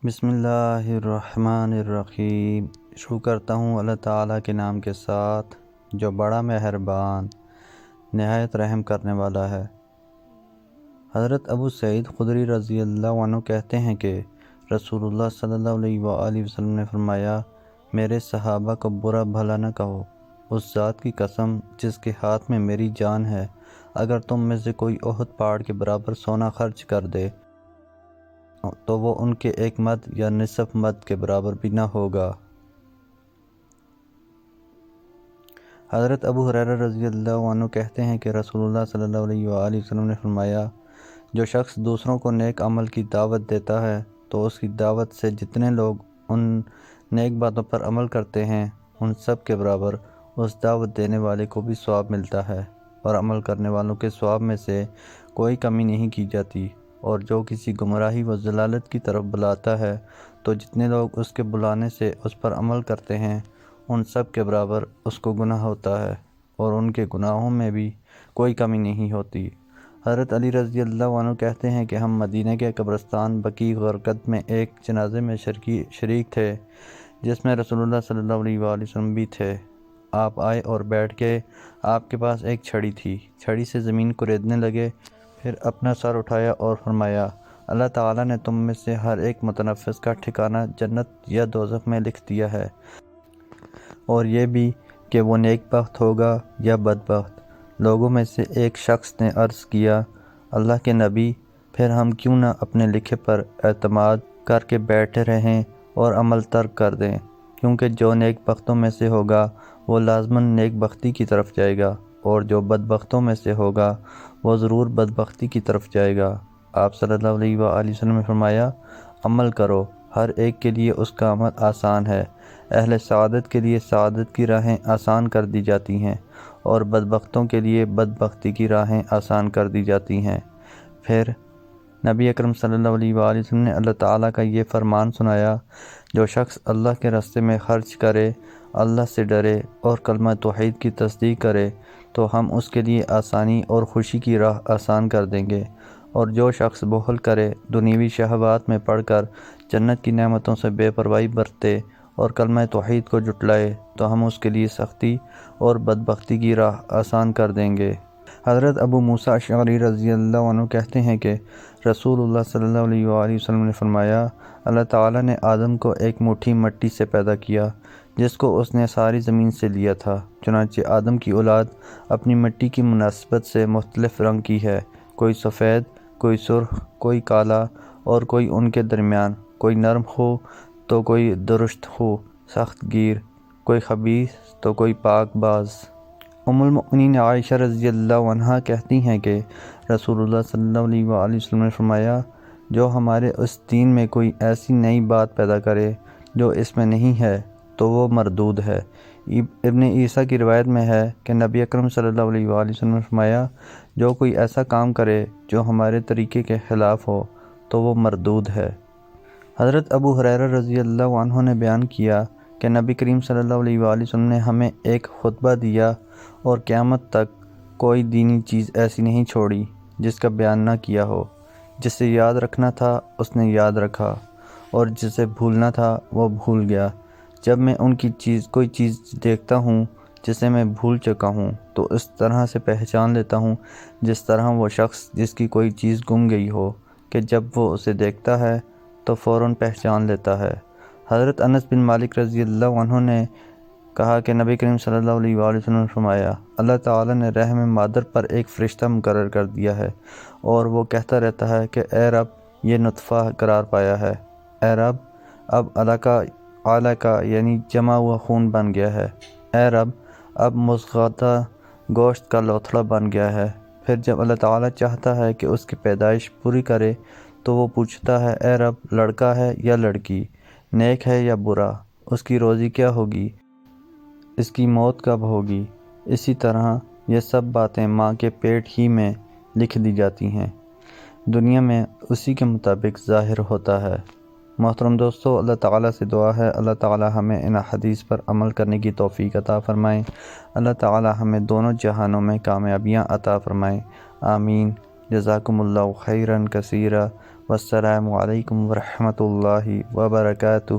بسم اللہ الرحمن الرحیم۔ شروع کرتا ہوں اللہ تعالیٰ کے نام کے ساتھ جو بڑا مہربان نہایت رحم کرنے والا ہے۔ حضرت ابو سعید خدری رضی اللہ عنہ کہتے ہیں کہ رسول اللہ صلی اللہ علیہ وآلہ وسلم نے فرمایا، میرے صحابہ کو برا بھلا نہ کہو، اس ذات کی قسم جس کے ہاتھ میں میری جان ہے، اگر تم میں سے کوئی احد پہاڑ کے برابر سونا خرچ کر دے تو وہ ان کے ایک مد یا نصف مد کے برابر بھی نہ ہوگا۔ حضرت ابو ہریرہ رضی اللہ عنہ کہتے ہیں کہ رسول اللہ صلی اللہ علیہ وآلہ وسلم نے فرمایا، جو شخص دوسروں کو نیک عمل کی دعوت دیتا ہے تو اس کی دعوت سے جتنے لوگ ان نیک باتوں پر عمل کرتے ہیں ان سب کے برابر اس دعوت دینے والے کو بھی ثواب ملتا ہے، اور عمل کرنے والوں کے ثواب میں سے کوئی کمی نہیں کی جاتی۔ اور جو کسی گمراہی و ضلالت کی طرف بلاتا ہے تو جتنے لوگ اس کے بلانے سے اس پر عمل کرتے ہیں ان سب کے برابر اس کو گناہ ہوتا ہے، اور ان کے گناہوں میں بھی کوئی کمی نہیں ہوتی۔ حضرت علی رضی اللہ عنہ کہتے ہیں کہ ہم مدینہ کے قبرستان بقیع غرقد میں ایک جنازے میں شریک تھے جس میں رسول اللہ صلی اللہ علیہ وآلہ وسلم بھی تھے۔ آپ آئے اور بیٹھ کے آپ کے پاس ایک چھڑی تھی، چھڑی سے زمین کوریدنے لگے، پھر اپنا سر اٹھایا اور فرمایا، اللہ تعالیٰ نے تم میں سے ہر ایک متنفس کا ٹھکانہ جنت یا دوزخ میں لکھ دیا ہے، اور یہ بھی کہ وہ نیک بخت ہوگا یا بدبخت۔ لوگوں میں سے ایک شخص نے عرض کیا، اللہ کے نبی، پھر ہم کیوں نہ اپنے لکھے پر اعتماد کر کے بیٹھے رہیں اور عمل ترک کر دیں، کیونکہ جو نیک بختوں میں سے ہوگا وہ لازماً نیک بختی کی طرف جائے گا، اور جو بدبختوں میں سے ہوگا وہ ضرور بدبختی کی طرف جائے گا۔ آپ صلی اللہ علیہ وآلہ وسلم نے فرمایا، عمل کرو، ہر ایک کے لیے اس کا عمل آسان ہے۔ اہل سعادت کے لیے سعادت کی راہیں آسان کر دی جاتی ہیں، اور بدبختوں کے لیے بدبختی کی راہیں آسان کر دی جاتی ہیں۔ پھر نبی اکرم صلی اللہ علیہ وآلہ وسلم نے اللہ تعالیٰ کا یہ فرمان سنایا، جو شخص اللہ کے راستے میں خرچ کرے، اللہ سے ڈرے اور کلمہ توحید کی تصدیق کرے تو ہم اس کے لیے آسانی اور خوشی کی راہ آسان کر دیں گے، اور جو شخص بخل کرے، دنیوی شہوات میں پڑ کر جنت کی نعمتوں سے بے پرواہی برتے اور کلمہ توحید کو جھٹلائے تو ہم اس کے لیے سختی اور بدبختی کی راہ آسان کر دیں گے۔ حضرت ابو موسیٰ اشعری رضی اللہ عنہ کہتے ہیں کہ رسول اللہ صلی اللہ علیہ وآلہ وسلم نے فرمایا، اللہ تعالیٰ نے آدم کو ایک مٹھی مٹی سے پیدا کیا جس کو اس نے ساری زمین سے لیا تھا، چنانچہ آدم کی اولاد اپنی مٹی کی مناسبت سے مختلف رنگ کی ہے، کوئی سفید، کوئی سرخ، کوئی کالا، اور کوئی ان کے درمیان، کوئی نرم ہو تو کوئی درشت ہو، سخت گیر، کوئی خبیث تو کوئی پاک باز۔ ام المؤمنین عائشہ رضی اللہ عنہا کہتی ہیں کہ رسول اللہ صلی اللہ علیہ وآلہ وسلم نے فرمایا، جو ہمارے اس دین میں کوئی ایسی نئی بات پیدا کرے جو اس میں نہیں ہے تو وہ مردود ہے۔ ابن عیسیٰ کی روایت میں ہے کہ نبی اکرم صلی اللہ علیہ وآلہ وسلم نے فرمایا، جو کوئی ایسا کام کرے جو ہمارے طریقے کے خلاف ہو تو وہ مردود ہے۔ حضرت ابو ہریرہ رضی اللہ عنہ نے بیان کیا کہ نبی کریم صلی اللہ علیہ وآلہ وسلم نے ہمیں ایک خطبہ دیا اور قیامت تک کوئی دینی چیز ایسی نہیں چھوڑی جس کا بیان نہ کیا ہو۔ جسے یاد رکھنا تھا اس نے یاد رکھا، اور جسے بھولنا تھا وہ بھول گیا۔ جب میں ان کی کوئی چیز دیکھتا ہوں جسے میں بھول چکا ہوں تو اس طرح سے پہچان لیتا ہوں جس طرح وہ شخص جس کی کوئی چیز گم گئی ہو کہ جب وہ اسے دیکھتا ہے تو فوراً پہچان لیتا ہے۔ حضرت انس بن مالک رضی اللہ عنہ نے کہا کہ نبی کریم صلی اللہ علیہ وآلہ وسلم نے فرمایا، اللہ تعالیٰ نے رحم مادر پر ایک فرشتہ مقرر کر دیا ہے، اور وہ کہتا رہتا ہے کہ اے رب، یہ نطفہ قرار پایا ہے، اے رب، اب علقہ یعنی جمع ہوا خون بن گیا ہے، اے رب، اب مضغہ گوشت کا لوتھڑا بن گیا ہے۔ پھر جب اللہ تعالیٰ چاہتا ہے کہ اس کی پیدائش پوری کرے تو وہ پوچھتا ہے، اے رب، لڑکا ہے یا لڑکی، نیک ہے یا برا، اس کی روزی کیا ہوگی، اس کی موت کب ہوگی۔ اسی طرح یہ سب باتیں ماں کے پیٹ ہی میں لکھ دی جاتی ہیں، دنیا میں اسی کے مطابق ظاہر ہوتا ہے۔ محترم دوستو، اللہ تعالیٰ سے دعا ہے اللہ تعالیٰ ہمیں ان حدیث پر عمل کرنے کی توفیق عطا فرمائیں، اللہ تعالیٰ ہمیں دونوں جہانوں میں کامیابیاں عطا فرمائیں، آمین۔ جزاکم اللہ خیراً کثیرا، والسلام علیکم ورحمۃ اللہ وبرکاتہ۔